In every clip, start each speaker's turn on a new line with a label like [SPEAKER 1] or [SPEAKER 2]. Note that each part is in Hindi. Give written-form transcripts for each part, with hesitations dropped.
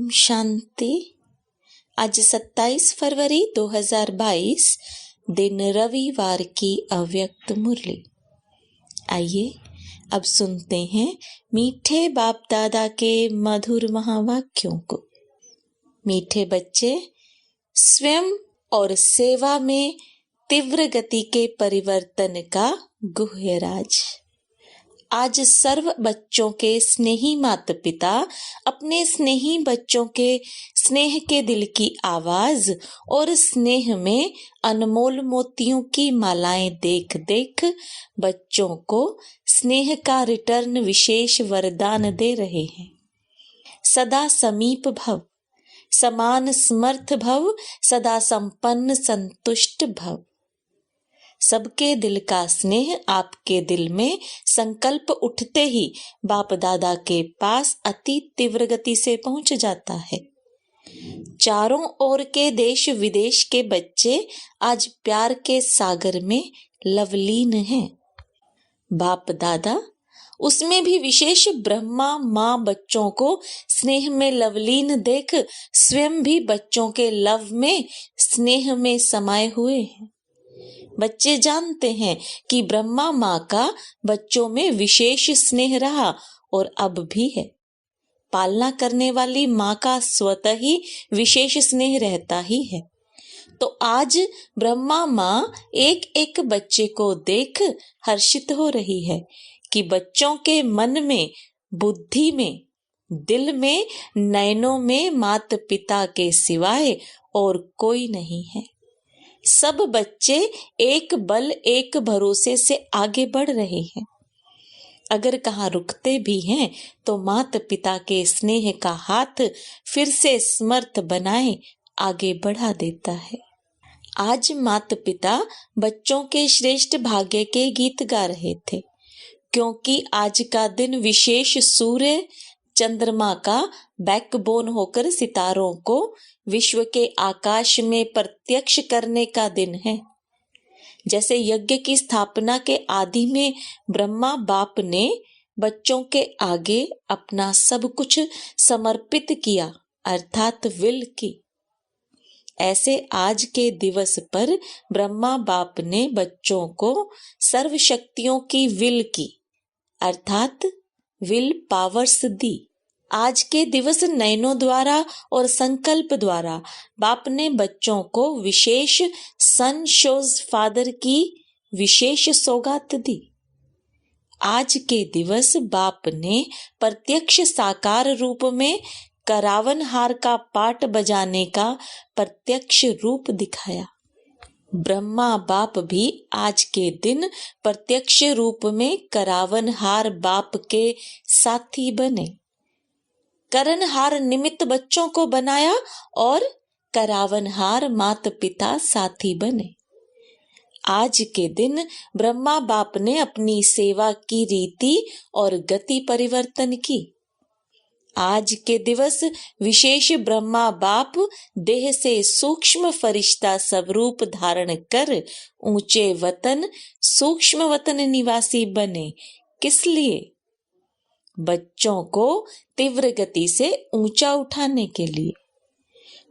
[SPEAKER 1] शांति। आज 27 फरवरी 2022 दिन रविवार की अव्यक्त मुरली। आइए अब सुनते हैं मीठे बाप दादा के मधुर महावाक्यों को। मीठे बच्चे, स्वयं और सेवा में तीव्र गति के परिवर्तन का गुह्य राज। आज सर्व बच्चों के स्नेही माता पिता अपने स्नेही बच्चों के स्नेह के दिल की आवाज और स्नेह में अनमोल मोतियों की मालाएं देख देख बच्चों को स्नेह का रिटर्न विशेष वरदान दे रहे हैं। सदा समीप भव, समान समर्थ भव, सदा संपन्न संतुष्ट भव। सबके दिल का स्नेह आपके दिल में संकल्प उठते ही बाप दादा के पास अति तीव्र गति से पहुंच जाता है। चारों ओर के देश विदेश के बच्चे आज प्यार के सागर में लवलीन हैं। बाप दादा उसमें भी विशेष ब्रह्मा माँ बच्चों को स्नेह में लवलीन देख स्वयं भी बच्चों के लव में स्नेह में समाये हुए हैं। बच्चे जानते हैं कि ब्रह्मा माँ का बच्चों में विशेष स्नेह रहा और अब भी है। पालना करने वाली माँ का स्वतः ही विशेष स्नेह रहता ही है। तो आज ब्रह्मा माँ एक एक बच्चे को देख हर्षित हो रही है कि बच्चों के मन में, बुद्धि में, दिल में, नयनों में माता पिता के सिवाय और कोई नहीं है। सब बच्चे एक बल एक भरोसे से आगे बढ़ रहे हैं। अगर कहाँ रुकते भी हैं तो माता पिता के स्नेह का हाथ फिर से समर्थ बनाए आगे बढ़ा देता है। आज माता पिता बच्चों के श्रेष्ठ भाग्य के गीत गा रहे थे, क्योंकि आज का दिन विशेष सूर्य चंद्रमा का बैकबोन होकर सितारों को विश्व के आकाश में प्रत्यक्ष करने का दिन है। जैसे यज्ञ की स्थापना के आदि में ब्रह्मा बाप ने बच्चों के आगे अपना सब कुछ समर्पित किया, अर्थात विल की। ऐसे आज के दिवस पर ब्रह्मा बाप ने बच्चों को सर्व शक्तियों की विल की, अर्थात विल पावर्स दी। आज के दिवस नयनों द्वारा और संकल्प द्वारा बाप ने बच्चों को विशेष सन शोज फादर की विशेष सौगात दी। आज के दिवस बाप ने प्रत्यक्ष साकार रूप में करावन हार का पाठ बजाने का प्रत्यक्ष रूप दिखाया। ब्रह्मा बाप भी आज के दिन प्रत्यक्ष रूप में करावन हार बाप के साथी बने। करनहार निमित्त बच्चों को बनाया और करावनहार माता पिता साथी बने। आज के दिन ब्रह्मा बाप ने अपनी सेवा की रीति और गति परिवर्तन की। आज के दिवस विशेष ब्रह्मा बाप देह से सूक्ष्म फरिश्ता स्वरूप धारण कर ऊंचे वतन सूक्ष्म वतन निवासी बने। किस लिए? बच्चों को तीव्र गति से ऊंचा उठाने के लिए,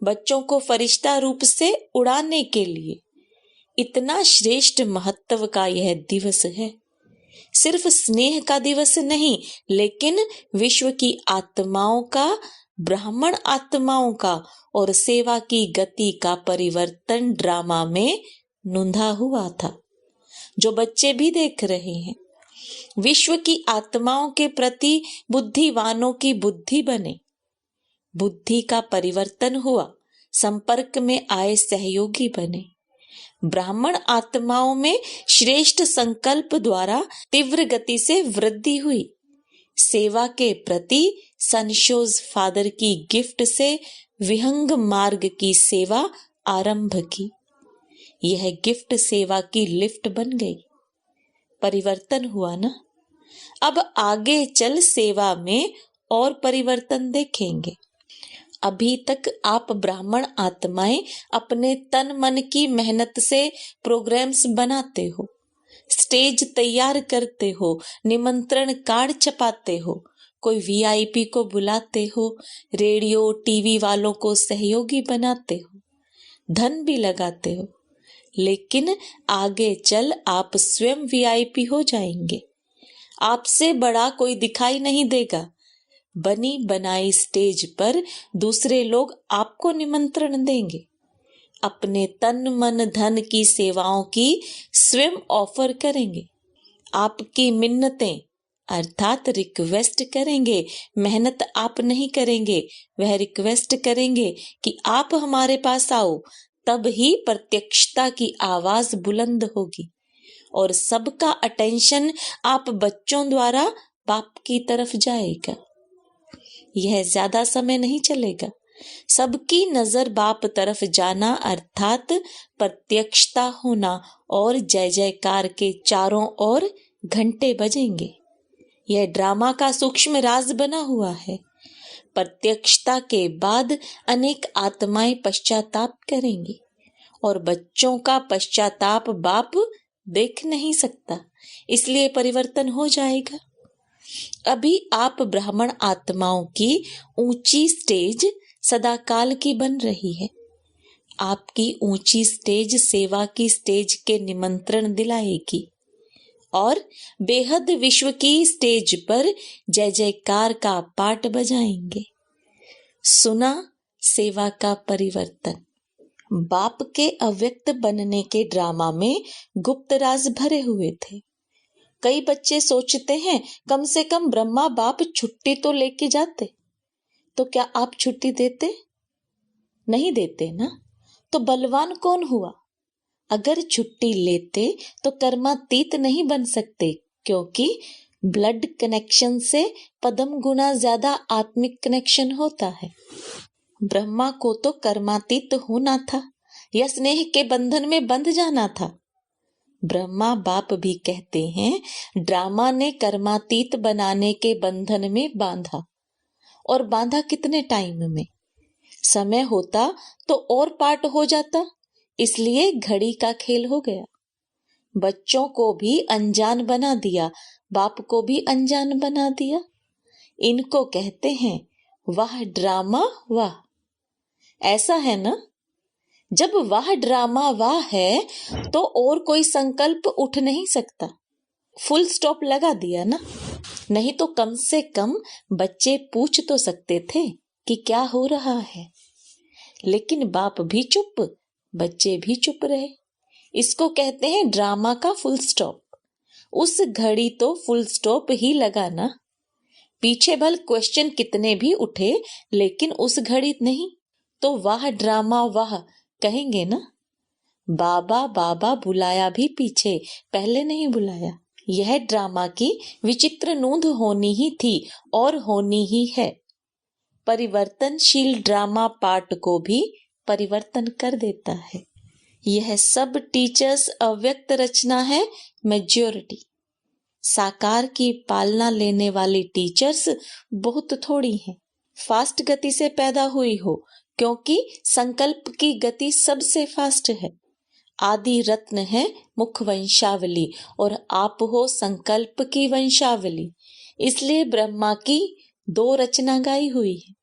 [SPEAKER 1] बच्चों को फरिश्ता रूप से उड़ाने के लिए। इतना श्रेष्ठ महत्व का यह दिवस है। सिर्फ स्नेह का दिवस नहीं, लेकिन विश्व की आत्माओं का, ब्राह्मण आत्माओं का और सेवा की गति का परिवर्तन ड्रामा में नूंधा हुआ था, जो बच्चे भी देख रहे हैं। विश्व की आत्माओं के प्रति बुद्धिवानों की बुद्धि बने। बुद्धि का परिवर्तन हुआ, संपर्क में आए सहयोगी बने। ब्राह्मण आत्माओं में श्रेष्ठ संकल्प द्वारा तीव्र गति से वृद्धि हुई। सेवा के प्रति सनशोज फादर की गिफ्ट से विहंग मार्ग की सेवा आरंभ की। यह गिफ्ट सेवा की लिफ्ट बन गई। परिवर्तन हुआ ना। अब आगे चल सेवा में और परिवर्तन देखेंगे। अभी तक आप ब्राह्मण आत्माएं अपने तन मन की मेहनत से प्रोग्राम्स बनाते हो, स्टेज तैयार करते हो, निमंत्रण कार्ड छपाते हो, कोई वीआईपी को बुलाते हो, रेडियो टीवी वालों को सहयोगी बनाते हो, धन भी लगाते हो, लेकिन आगे चल आप स्वयं वीआईपी हो जाएंगे। आपसे बड़ा कोई दिखाई नहीं देगा। बनी बनाई स्टेज पर दूसरे लोग आपको निमंत्रण देंगे। अपने तन मन धन की सेवाओं की स्वयं ऑफर करेंगे। आपकी मिन्नतें अर्थात रिक्वेस्ट करेंगे। मेहनत आप नहीं करेंगे, वह रिक्वेस्ट करेंगे कि आप हमारे पास आओ। तब ही प्रत्यक्षता की आवाज बुलंद होगी और सबका अटेंशन आप बच्चों द्वारा बाप की तरफ जाएगा। यह ज्यादा समय नहीं चलेगा। सबकी नजर बाप तरफ जाना अर्थात प्रत्यक्षता होना और जय जयकार के चारों ओर घंटे बजेंगे। यह ड्रामा का सूक्ष्म राज बना हुआ है। प्रत्यक्षता के बाद अनेक आत्माएं पश्चाताप करेंगी और बच्चों का पश्चाताप बाप देख नहीं सकता, इसलिए परिवर्तन हो जाएगा। अभी आप ब्राह्मण आत्माओं की ऊंची स्टेज सदाकाल की बन रही है। आपकी ऊंची स्टेज सेवा की स्टेज के निमंत्रण दिलाएगी और बेहद विश्व की स्टेज पर जय जयकार का पाठ बजाएंगे। सुना सेवा का परिवर्तन। बाप के अव्यक्त बनने के ड्रामा में गुप्त राज भरे हुए थे। कई बच्चे सोचते हैं कम से कम ब्रह्मा बाप छुट्टी तो लेके जाते, तो क्या आप छुट्टी देते? नहीं देते ना, तो बलवान कौन हुआ? अगर छुट्टी लेते तो कर्मातीत नहीं बन सकते, क्योंकि ब्लड कनेक्शन से पदम गुना ज्यादा आत्मिक कनेक्शन होता है। ब्रह्मा को तो कर्मातीत होना था या स्नेह के बंधन में बंध जाना था। ब्रह्मा बाप भी कहते हैं ड्रामा ने कर्मातीत बनाने के बंधन में बांधा, और बांधा कितने टाइम में? समय होता तो और पार्ट हो जाता, इसलिए घड़ी का खेल हो गया। बच्चों को भी अनजान बना दिया, बाप को भी अनजान बना दिया। इनको कहते हैं वाह ड्रामा वाह। ऐसा है ना, जब वाह ड्रामा वाह है तो और कोई संकल्प उठ नहीं सकता। फुल स्टॉप लगा दिया ना। नहीं तो कम से कम बच्चे पूछ तो सकते थे कि क्या हो रहा है। लेकिन बाप भी चुप, बच्चे भी चुप रहे। इसको कहते हैं ड्रामा का फुल स्टॉप। उस घड़ी तो फुल स्टॉप ही लगा ना। पीछे भल क्वेश्चन कितने भी उठे, लेकिन उस घड़ी नहीं। तो वाह ड्रामा वाह कहेंगे ना। बाबा बाबा बुलाया भी पीछे, पहले नहीं बुलाया। यह ड्रामा की विचित्र नूंद होनी ही थी और होनी ही है। परिवर्तनशील ड्रामा पार्ट को भी परिवर्तन कर देता है। यह सब टीचर्स अव्यक्त रचना है, मेजॉरिटी। साकार की पालना लेने वाली टीचर्स बहुत थोड़ी हैं। फास्ट गति से पैदा हुई हो, क्योंकि संकल्प की गति सबसे फास्ट है। आदि रत्न है मुख वंशावली और आप हो संकल्प की वंशावली। इसलिए ब्रह्मा की 2 रचना गाई हुई है,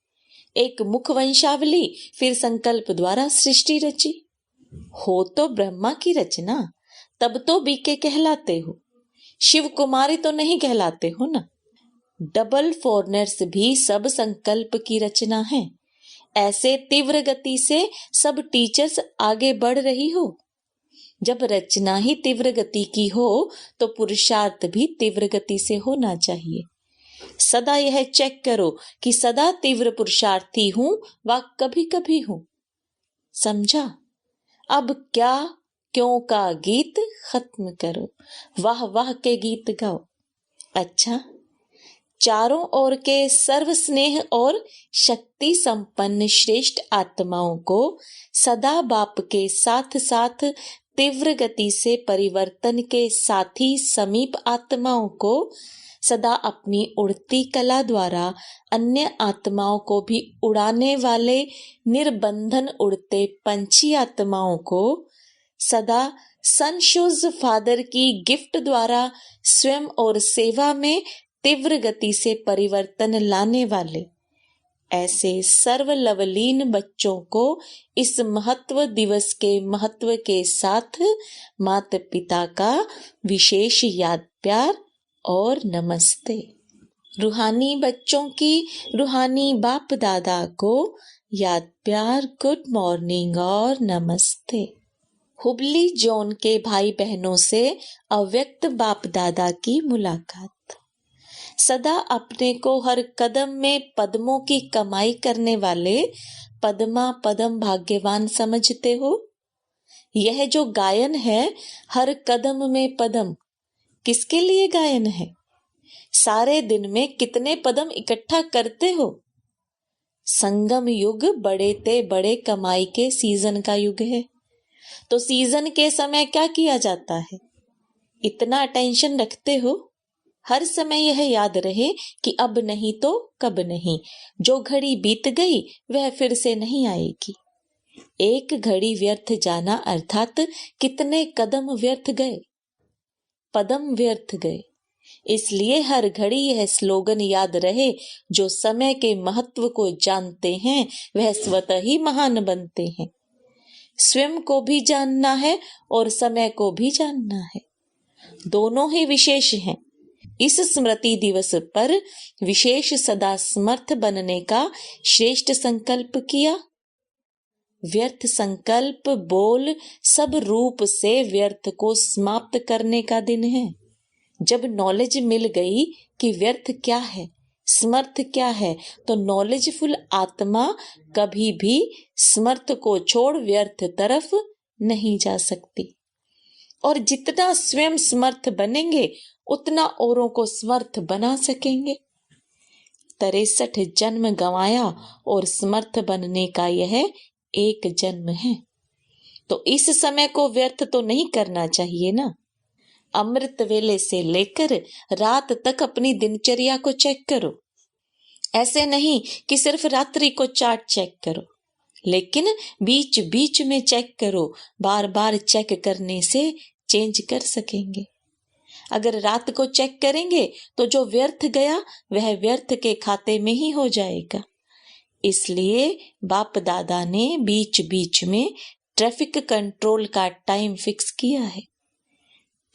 [SPEAKER 1] एक मुख वंशावली, फिर संकल्प द्वारा सृष्टि रची। हो तो ब्रह्मा की रचना, तब तो बीके कहलाते हो। शिव कुमारी तो नहीं कहलाते हो ना। डबल फॉरनर्स भी सब संकल्प की रचना है। ऐसे तीव्र गति से सब टीचर्स आगे बढ़ रही हो। जब रचना ही तीव्र गति की हो तो पुरुषार्थ भी तीव्र गति से होना चाहिए। सदा यह चेक करो कि सदा तीव्र पुरुषार्थी हूं व कभी कभी हूं। समझा? अब क्या क्यों का गीत खत्म करो, वाह वाह के गीत गाओ। अच्छा, चारों ओर के सर्व स्नेह और शक्ति संपन्न श्रेष्ठ आत्माओं को सदा बाप के साथ साथ तीव्र गति से परिवर्तन के साथी समीप आत्माओं को सदा अपनी उड़ती कला द्वारा अन्य आत्माओं को भी उड़ाने वाले निर्बंधन उड़ते पंछी आत्माओं को सदा सनशूज फादर की गिफ्ट द्वारा स्वयं और सेवा में तीव्र गति से परिवर्तन लाने वाले ऐसे सर्वलवलीन बच्चों को इस महत्व दिवस के महत्व के साथ माता पिता का विशेष याद प्यार और नमस्ते। रूहानी बच्चों की रूहानी बाप दादा को याद प्यार गुड मॉर्निंग और नमस्ते। हुबली जोन के भाई बहनों से अव्यक्त बाप दादा की मुलाकात। सदा अपने को हर कदम में पद्मों की कमाई करने वाले पद्मा पदम भाग्यवान समझते हो? यह जो गायन है हर कदम में पदम, किसके लिए गायन है? सारे दिन में कितने पदम इकट्ठा करते हो? संगम युग बड़े ते बड़े कमाई के सीजन का युग है। तो सीजन के समय क्या किया जाता है? इतना टेंशन रखते हो? हर समय यह याद रहे कि अब नहीं तो कब नहीं, जो घड़ी बीत गई वह फिर से नहीं आएगी। एक घड़ी व्यर्थ जाना अर्थात कितने कदम व्यर्थ गए, पदम व्यर्थ गए। इसलिए हर घड़ी यह स्लोगन याद रहे, जो समय के महत्व को जानते हैं वह स्वतः ही महान बनते हैं। स्वयं को भी जानना है और समय को भी जानना है, दोनों ही विशेष हैं। इस स्मृति दिवस पर विशेष सदा समर्थ बनने का श्रेष्ठ संकल्प किया। व्यर्थ संकल्प बोल सब रूप से व्यर्थ को समाप्त करने का दिन है। जब नॉलेज मिल गई कि व्यर्थ क्या है, समर्थ क्या है, तो नॉलेजफुल आत्मा कभी भी समर्थ को छोड़ व्यर्थ तरफ नहीं जा सकती। और जितना स्वयं समर्थ बनेंगे उतना औरों को समर्थ बना सकेंगे। 63 जन्म गंवाया और समर्थ बनने का यह एक जन्म है, तो इस समय को व्यर्थ तो नहीं करना चाहिए ना। अमृत वेले से लेकर रात तक अपनी दिनचर्या को चेक करो। ऐसे नहीं कि सिर्फ रात्रि को चार्ट चेक करो, लेकिन बीच बीच में चेक करो। बार बार चेक करने से चेंज कर सकेंगे। अगर रात को चेक करेंगे तो जो व्यर्थ गया वह व्यर्थ के खाते में ही हो जाएगा। इसलिए बाप दादा ने बीच बीच में ट्रैफिक कंट्रोल का टाइम फिक्स किया है।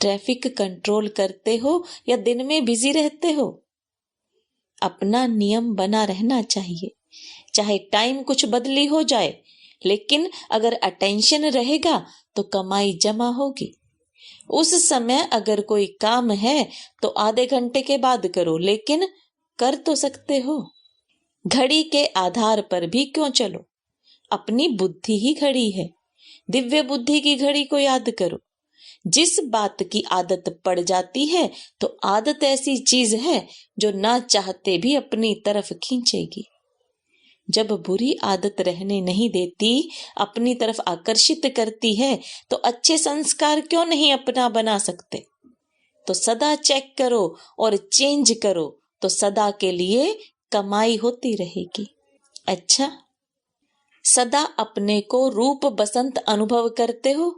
[SPEAKER 1] ट्रैफिक कंट्रोल करते हो या दिन में बिजी रहते हो? अपना नियम बना रहना चाहिए, चाहे टाइम कुछ बदली हो जाए, लेकिन अगर अटेंशन रहेगा तो कमाई जमा होगी। उस समय अगर कोई काम है तो आधे घंटे के बाद करो, लेकिन कर तो सकते हो। घड़ी के आधार पर भी क्यों चलो, अपनी बुद्धि ही घड़ी है। दिव्य बुद्धि की घड़ी को याद करो। जिस बात की आदत पड़ जाती है तो आदत ऐसी चीज है जो ना चाहते भी अपनी तरफ खींचेगी। जब बुरी आदत रहने नहीं देती, अपनी तरफ आकर्षित करती है, तो अच्छे संस्कार क्यों नहीं अपना बना सकते? तो सदा चेक करो और चेंज करो, तो सदा के लिए कमाई होती रहेगी। अच्छा, सदा अपने को रूप बसंत अनुभव करते हो?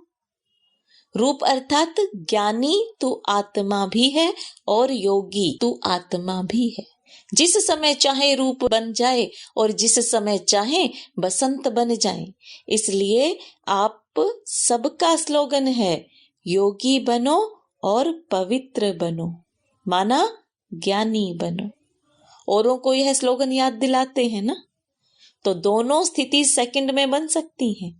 [SPEAKER 1] रूप अर्थात ज्ञानी तू आत्मा भी है और योगी तू आत्मा भी है। जिस समय चाहे रूप बन जाए और जिस समय चाहे बसंत बन जाए। इसलिए आप सबका स्लोगन है, योगी बनो और पवित्र बनो, माना ज्ञानी बनो। औरों को यह स्लोगन याद दिलाते हैं ना, तो दोनों स्थिति सेकंड में बन सकती हैं।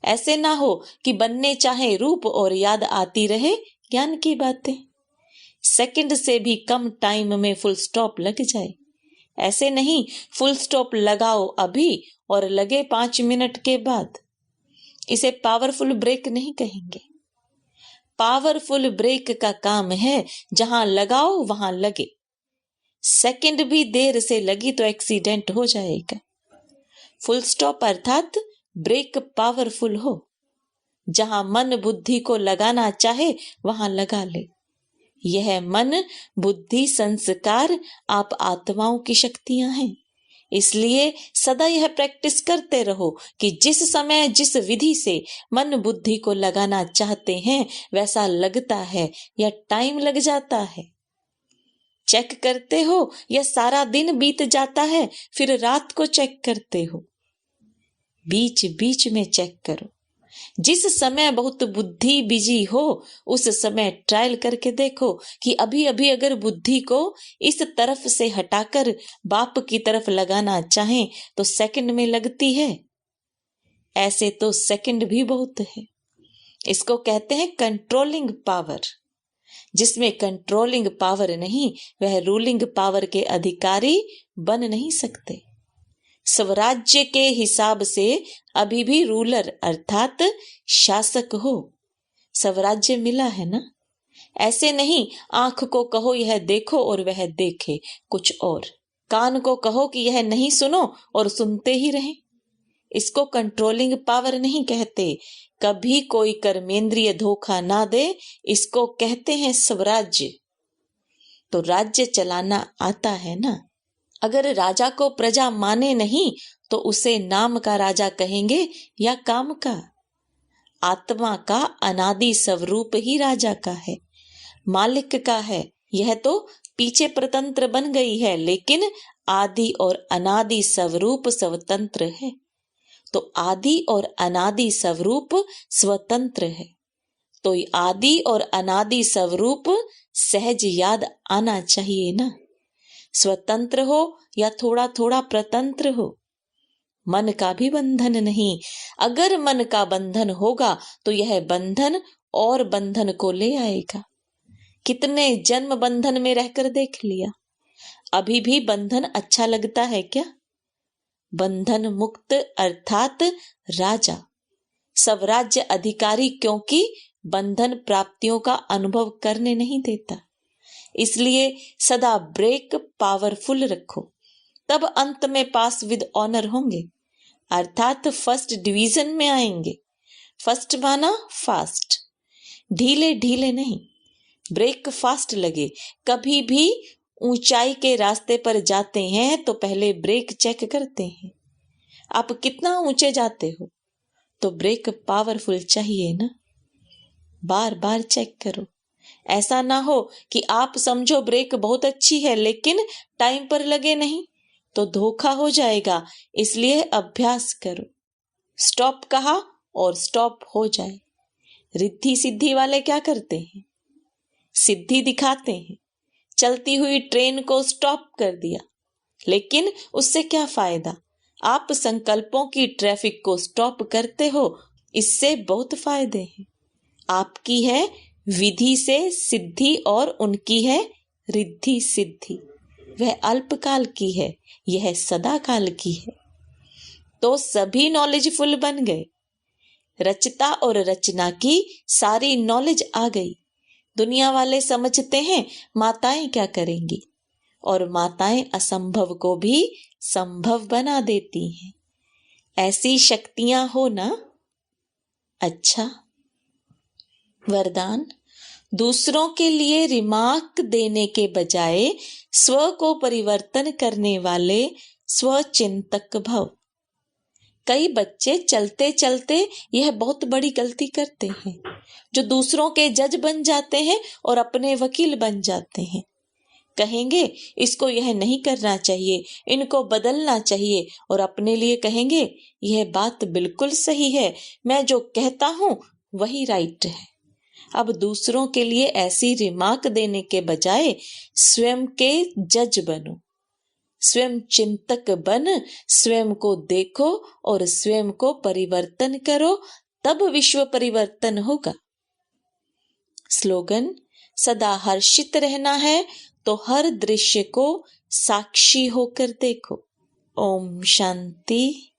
[SPEAKER 1] ऐसे ना हो कि बनने चाहे रूप और याद आती रहे ज्ञान की बातें। सेकंड से भी कम टाइम में फुल स्टॉप लग जाए। ऐसे नहीं, फुल स्टॉप लगाओ अभी और लगे 5 मिनट के बाद। इसे पावरफुल ब्रेक नहीं कहेंगे। पावरफुल ब्रेक का काम है जहां लगाओ वहां लगे। सेकंड भी देर से लगी तो एक्सीडेंट हो जाएगा। फुल स्टॉप अर्थात ब्रेक पावरफुल हो। जहां मन बुद्धि को लगाना चाहे वहां लगा ले। यह मन बुद्धि संस्कार आप आत्माओं की शक्तियां हैं। इसलिए सदा यह प्रैक्टिस करते रहो कि जिस समय जिस विधि से मन बुद्धि को लगाना चाहते हैं वैसा लगता है या टाइम लग जाता है। चेक करते हो या सारा दिन बीत जाता है फिर रात को चेक करते हो? बीच बीच में चेक करो। जिस समय बहुत बुद्धि बिजी हो उस समय ट्रायल करके देखो कि अभी अभी अगर बुद्धि को इस तरफ से हटाकर बाप की तरफ लगाना चाहें तो सेकंड में लगती है। ऐसे तो सेकंड भी बहुत है। इसको कहते हैं कंट्रोलिंग पावर। जिसमें कंट्रोलिंग पावर नहीं वह रूलिंग पावर के अधिकारी बन नहीं सकते। स्वराज्य के हिसाब से अभी भी रूलर अर्थात शासक हो। स्वराज्य मिला है ना। ऐसे नहीं आंख को कहो यह देखो और वह देखे कुछ और, कान को कहो कि यह नहीं सुनो और सुनते ही रहें। इसको कंट्रोलिंग पावर नहीं कहते। कभी कोई कर्मेंद्रिय धोखा ना दे, इसको कहते हैं स्वराज्य। तो राज्य चलाना आता है ना। अगर राजा को प्रजा माने नहीं तो उसे नाम का राजा कहेंगे या काम का? आत्मा का अनादि स्वरूप ही राजा का है, मालिक का है। यह तो पीछे प्रतंत्र बन गई है, लेकिन आदि और अनादि स्वरूप स्वतंत्र है। तो आदि और अनादि स्वरूप स्वतंत्र है, तो आदि और अनादि स्वरूप सहज याद आना चाहिए ना। स्वतंत्र हो या थोड़ा थोड़ा प्रतंत्र हो, मन का भी बंधन नहीं। अगर मन का बंधन होगा तो यह बंधन और बंधन को ले आएगा। कितने जन्म बंधन में रहकर देख लिया, अभी भी बंधन अच्छा लगता है क्या? बंधन मुक्त अर्थात राजा, स्वराज्य अधिकारी, क्योंकि बंधन प्राप्तियों का अनुभव करने नहीं देता। इसलिए सदा ब्रेक पावरफुल रखो, तब अंत में पास विद ऑनर होंगे, अर्थात फर्स्ट डिवीजन में आएंगे। फर्स्ट माना फास्ट, ढीले ढीले नहीं, ब्रेक फास्ट लगे। कभी भी ऊंचाई के रास्ते पर जाते हैं तो पहले ब्रेक चेक करते हैं। आप कितना ऊंचे जाते हो तो ब्रेक पावरफुल चाहिए ना। बार बार चेक करो। ऐसा ना हो कि आप समझो ब्रेक बहुत अच्छी है लेकिन टाइम पर लगे नहीं, तो धोखा हो जाएगा। इसलिए अभ्यास करो। स्टॉप कहा और स्टॉप हो जाए। रिद्धि सिद्धि वाले क्या करते हैं? सिद्धि दिखाते हैं। चलती हुई ट्रेन को स्टॉप कर दिया, लेकिन उससे क्या फायदा? आप संकल्पों की ट्रैफिक को स्टॉप करते हो, इससे बहुत फायदे हैं। आपकी है विधि से सिद्धि और उनकी है रिद्धि सिद्धि। वह अल्पकाल की है, यह सदा काल की है। तो सभी नॉलेजफुल बन गए। रचता और रचना की सारी नॉलेज आ गई। दुनिया वाले समझते हैं माताएं क्या करेंगी, और माताएं असंभव को भी संभव बना देती हैं। ऐसी शक्तियां हो ना। अच्छा, वरदान। दूसरों के लिए रिमार्क देने के बजाय स्व को परिवर्तन करने वाले स्वचिंतक भव। कई बच्चे चलते चलते यह बहुत बड़ी गलती करते हैं, जो दूसरों के जज बन जाते हैं और अपने वकील बन जाते हैं। कहेंगे इसको यह नहीं करना चाहिए, इनको बदलना चाहिए, और अपने लिए कहेंगे यह बात बिल्कुल सही है, मैं जो कहता हूं वही राइट है। अब दूसरों के लिए ऐसी रिमार्क देने के बजाय स्वयं के जज बनो, स्वयं चिंतक बन, स्वयं को देखो और स्वयं को परिवर्तन करो, तब विश्व परिवर्तन होगा। स्लोगन। सदा हर्षित रहना है तो हर दृश्य को साक्षी होकर देखो। ओम शांति।